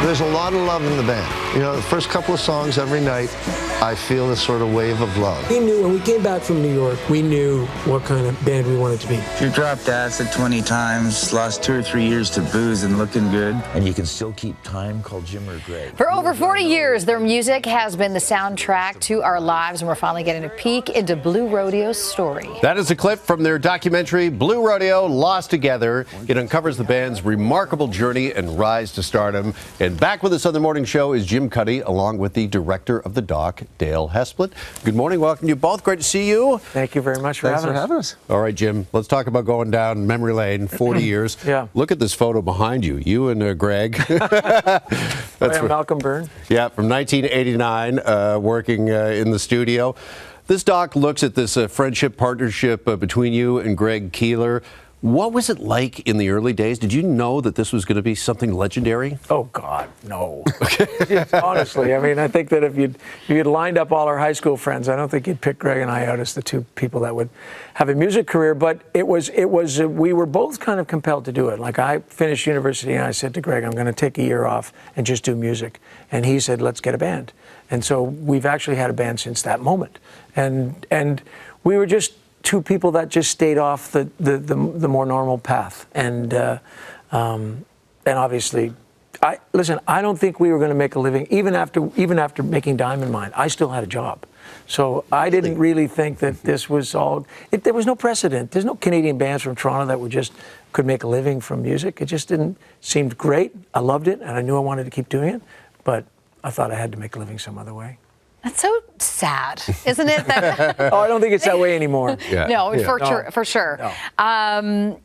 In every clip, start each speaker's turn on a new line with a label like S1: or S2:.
S1: There's a lot of love in the band. You know, the first couple of songs every night, I feel this sort of wave of love.
S2: We knew when we came back from New York, we knew what kind of band we wanted to be.
S3: You dropped acid 20 times, lost 2 or 3 years to booze and looking good.
S4: And you can still keep time, call Jim or Greg.
S5: For over 40 years, their music has been the soundtrack to our lives, and we're finally getting a peek into Blue Rodeo's story.
S6: That is a clip from their documentary, Blue Rodeo, Lost Together. It uncovers the band's remarkable journey and rise to stardom. And back with us on the morning show is Jim Cuddy, along with the director of the doc, Dale Heslip. Good morning. Welcome to you both. Great to see you.
S2: Thank you very much for having us.
S6: All right, Jim, let's talk about going down memory lane, 40 years.
S2: Yeah.
S6: Look at this photo behind you, you and Greg.
S2: That's Malcolm Byrne.
S6: Yeah, from 1989, working in the studio. This doc looks at this friendship partnership between you and Greg Keeler. What was it like in the early days? Did you know that this was going to be something legendary?
S2: Oh, God, no. Honestly, I mean, I think that if you'd lined up all our high school friends, I don't think you'd pick Greg and I out as the two people that would have a music career. But we were both kind of compelled to do it. Like, I finished university and I said to Greg, I'm going to take a year off and just do music. And he said, let's get a band. And so we've actually had a band since that moment. And we were just two people that just stayed off the more normal path, and obviously, I don't think we were going to make a living even after making Diamond Mine. I still had a job, so I didn't really think that this was all. There was no precedent. There's no Canadian bands from Toronto that could make a living from music. It just didn't seemed great. I loved it, and I knew I wanted to keep doing it, but I thought I had to make a living some other way.
S5: That's so sad, isn't it?
S2: Oh, I don't think it's that way anymore.
S5: Yeah. No, for sure.
S2: No.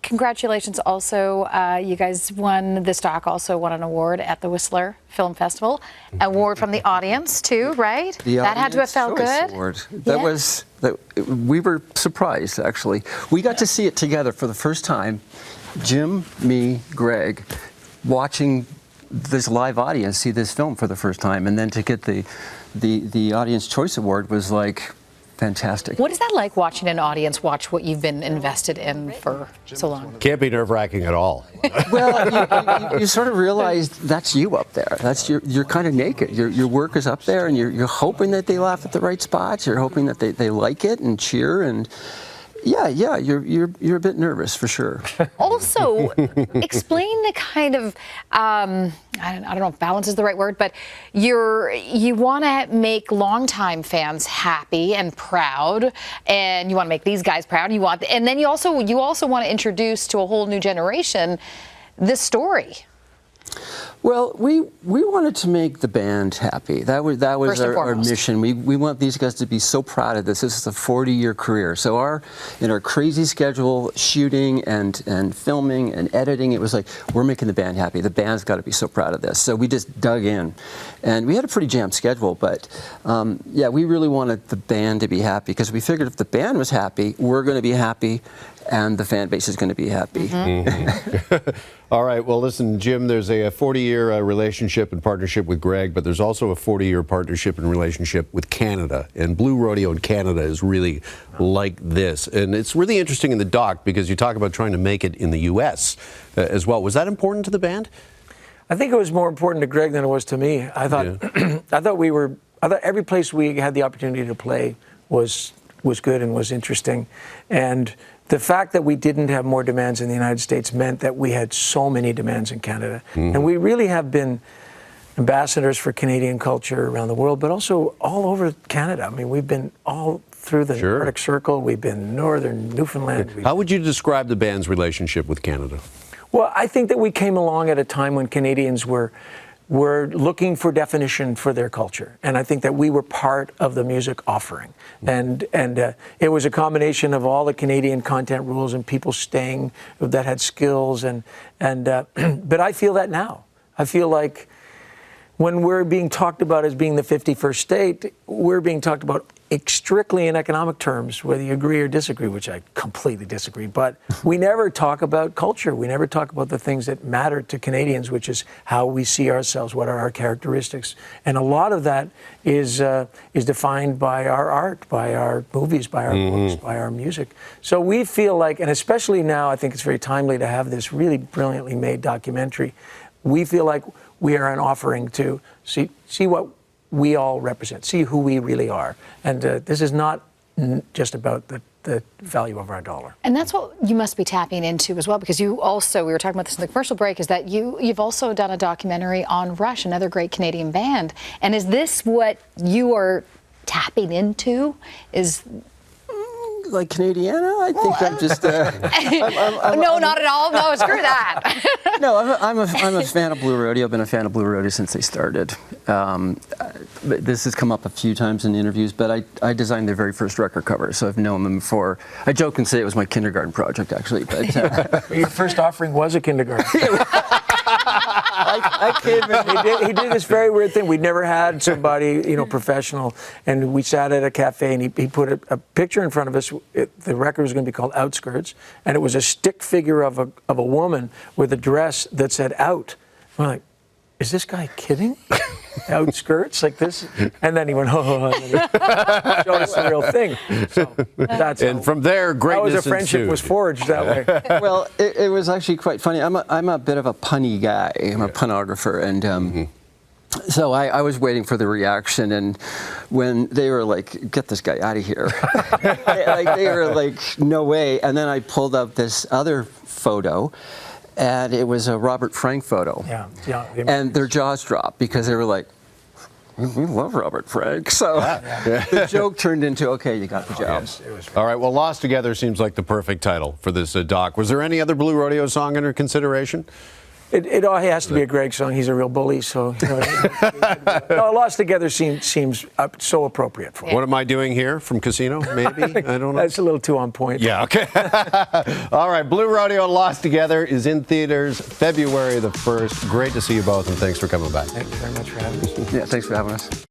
S5: Congratulations also. You guys won, this doc also won an award at the Whistler Film Festival. Award from the audience, too, right? That had to have felt good.
S7: Award. We were surprised, actually. We got to see it together for the first time. Jim, me, Greg, watching this live audience see this film for the first time, and then to get the Audience Choice Award was like fantastic.
S5: What is that like, watching an audience watch what you've been invested in for so long?
S6: Can't be nerve-wracking at all.
S7: Well, you sort of realize that's you up there. That's you're kind of naked. Your work is up there, and you're hoping that they laugh at the right spots. You're hoping that they like it and cheer, and yeah, you're a bit nervous for sure.
S5: Also, explain the kind of I don't know if balance is the right word, but you want to make longtime fans happy and proud, and you want to make these guys proud. And then you also want to introduce to a whole new generation this story.
S7: Well, we wanted to make the band happy. That was our mission. We want these guys to be so proud of this. This is a 40-year career. So in our crazy schedule, shooting and filming and editing, it was like, we're making the band happy. The band's got to be so proud of this. So we just dug in. And we had a pretty jammed schedule, but yeah, we really wanted the band to be happy, because we figured if the band was happy, we're going to be happy, and the fan base is going to be happy.
S6: Mm-hmm. All right, well, listen, Jim, there's a 40-year relationship and partnership with Greg, but there's also a 40-year partnership and relationship with Canada. And Blue Rodeo in Canada is really like this. And it's really interesting in the doc, because you talk about trying to make it in the U.S. As well. Was that important to the band?
S2: I think it was more important to Greg than it was to me. I thought, I thought every place we had the opportunity to play was good and was interesting. And the fact that we didn't have more demands in the United States meant that we had so many demands in Canada. Mm-hmm. And we really have been ambassadors for Canadian culture around the world, but also all over Canada. I mean, we've been all through the Arctic Circle. We've been northern Newfoundland.
S6: How would you describe the band's relationship with Canada? Well,
S2: I think that we came along at a time when Canadians were looking for definition for their culture, and I think that we were part of the music offering, and it was a combination of all the Canadian content rules and people staying that had skills, but I feel that now. I feel like when we're being talked about as being the 51st state, we're being talked about strictly in economic terms, whether you agree or disagree, which I completely disagree. But we never talk about culture. We never talk about the things that matter to Canadians, which is how we see ourselves, what are our characteristics. And a lot of that is defined by our art, by our movies, by our books, by our music. So we feel like, and especially now, I think it's very timely to have this really brilliantly made documentary, we feel like we are an offering to see what we all represent, see who we really are. And this is not just about the value of our dollar.
S5: And that's what you must be tapping into as well, because you also, we were talking about this in the commercial break, is that you've also done a documentary on Rush, another great Canadian band. And is this what you are tapping into? Is
S7: like Canadiana? I think I'm just.
S5: No, not at all. No, screw that.
S7: No, I'm a fan of Blue Rodeo. I've been a fan of Blue Rodeo since they started. This has come up a few times in interviews, but I designed their very first record cover, so I've known them before. I joke and say it was my kindergarten project, actually. But
S2: your first offering was a kindergarten.
S7: I came in.
S2: He did this very weird thing. We'd never had somebody, professional, and we sat at a cafe, and he put a picture in front of us. The record was going to be called Outskirts, and it was a stick figure of a woman with a dress that said "out." We're like, is this guy kidding? Outskirts like this? And then he went, oh, and he showed us the real thing. So that's
S6: and from there, greatness
S2: that was a friendship
S6: ensued.
S2: was forged that way.
S7: Well, it was actually quite funny. I'm a bit of a punny guy. I'm a punographer, and so I was waiting for the reaction, and when they were like, "Get this guy out of here," they were like, "No way!" And then I pulled up this other photo. And it was a Robert Frank photo.
S2: Yeah.
S7: And their jaws dropped because they were like, we love Robert Frank. So the joke turned into, okay, you got the job.
S2: Yes, it was.
S6: All right, well, Lost Together seems like the perfect title for this doc. Was there any other Blue Rodeo song under consideration?
S2: It all has to be a Greg song. He's a real bully, so no, Lost Together seems so appropriate for it.
S6: What Am I Doing Here from Casino, maybe? I don't know.
S2: That's a little too on point.
S6: Yeah, okay. All right, Blue Rodeo Lost Together is in theaters February the 1st. Great to see you both, and thanks for coming back.
S2: Thank you very much for having us.
S7: Yeah, thanks for having us.